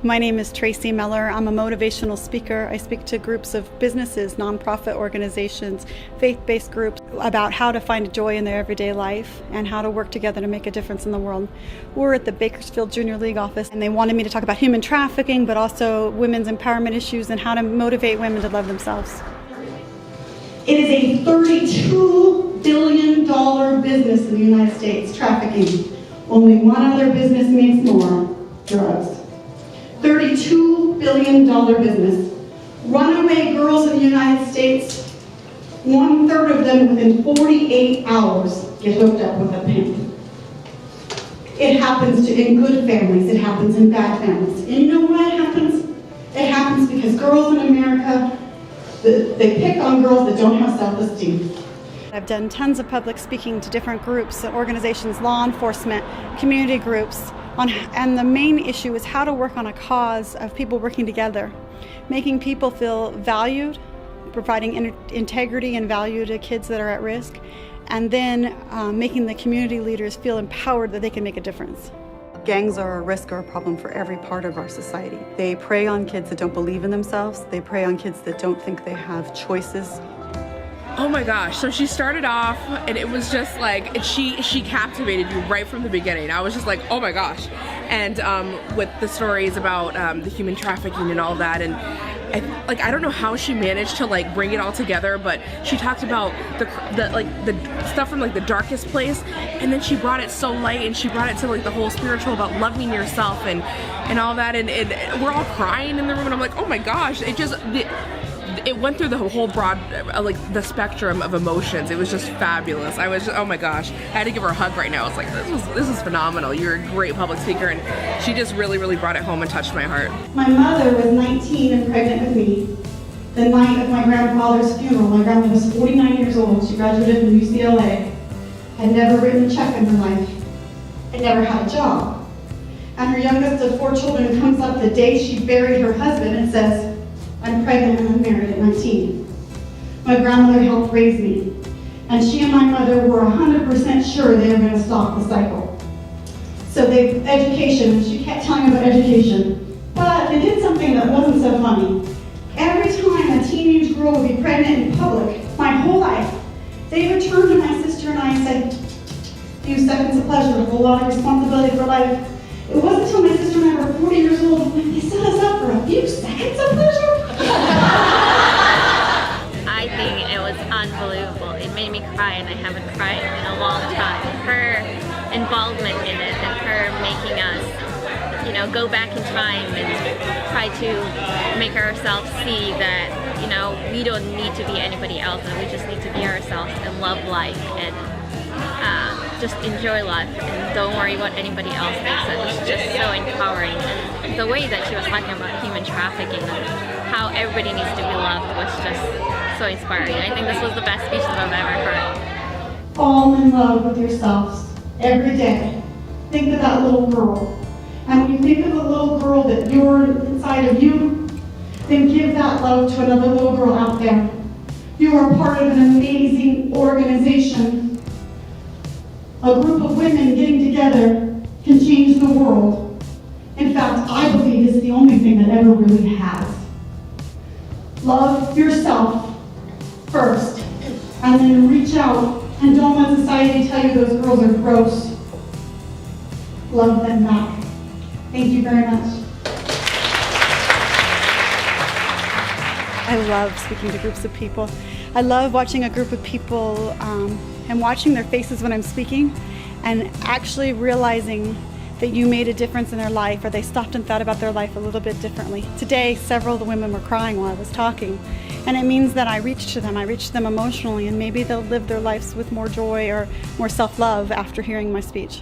My name is Tracy Miller. I'm a motivational speaker. I speak to groups of businesses, nonprofit organizations, faith-based groups about how to find joy in their everyday life and how to work together to make a difference in the world. We're at the Bakersfield Junior League office, and they wanted me to talk about human trafficking, but also women's empowerment issues and how to motivate women to love themselves. It is a $32 billion business in the United States, trafficking. Only one other business makes more, drugs. $32 billion business. Runaway girls in the United States, 1/3 of them within 48 hours get hooked up with a pimp. It happens in good families, it happens in bad families. And you know why it happens? It happens because girls in America, they pick on girls that don't have self-esteem. I've done tons of public speaking to different groups, organizations, law enforcement, community groups, and the main issue is how to work on a cause of people working together, making people feel valued, providing integrity and value to kids that are at risk, and then making the community leaders feel empowered that they can make a difference. Gangs are a risk or a problem for every part of our society. They prey on kids that don't believe in themselves. They prey on kids that don't think they have choices. Oh my gosh, so she started off and it was just like, she captivated you right from the beginning. I was just like, oh my gosh. And with the stories about the human trafficking and all that, and I don't know how she managed to like bring it all together, but she talked about the stuff from like the darkest place, and then she brought it so light, and she brought it to like the whole spiritual about loving yourself and all that, and we're all crying in the room, and I'm like, oh my gosh, it went through the whole broad, like the spectrum of emotions. It was just fabulous. I was just, oh my gosh, I had to give her a hug right now. I was like, this is phenomenal. You're a great public speaker, and she just really, really brought it home and touched my heart. My mother was 19 and pregnant with me. The night of my grandfather's funeral, my grandmother was 49 years old. She graduated from UCLA, had never written a check in her life, had never had a job. And her youngest of 4 children comes up the day she buried her husband and says, I'm pregnant and I'm married at 19. My grandmother helped raise me, and she and my mother were 100% sure they were going to stop the cycle. So education, she kept telling me about education, but they did something that wasn't so funny. Every time a teenage girl would be pregnant in public, my whole life, they would turn to my sister and I and say, few seconds of pleasure with a lot of responsibility for life. It wasn't until my sister and I were 40 years old when they set us up for a few seconds of pleasure. I think it was unbelievable. It made me cry, and I haven't cried in a long time. Her involvement in it and her making us, go back in time and try to make ourselves see that, we don't need to be anybody else, and we just need to be ourselves and love life and just enjoy life and don't worry what anybody else thinks. It was just so empowering, and the way that she was talking about human trafficking and how everybody needs to be loved was just so inspiring. I think this was the best speech that I've ever heard. Fall in love with yourselves every day. Think of that little girl. And when you think of a little girl that you're inside of you, then give that love to another little girl out there. You are part of an amazing organization. A group of women getting together can change the world. In fact, I believe it's the only thing that ever really has. Love yourself first, and then reach out and don't let society tell you those girls are gross. Love them back. Thank you very much. I love speaking to groups of people. I love watching a group of people and watching their faces when I'm speaking and actually realizing that you made a difference in their life, or they stopped and thought about their life a little bit differently. Today, several of the women were crying while I was talking, and it means that I reached them emotionally, and maybe they'll live their lives with more joy or more self-love after hearing my speech.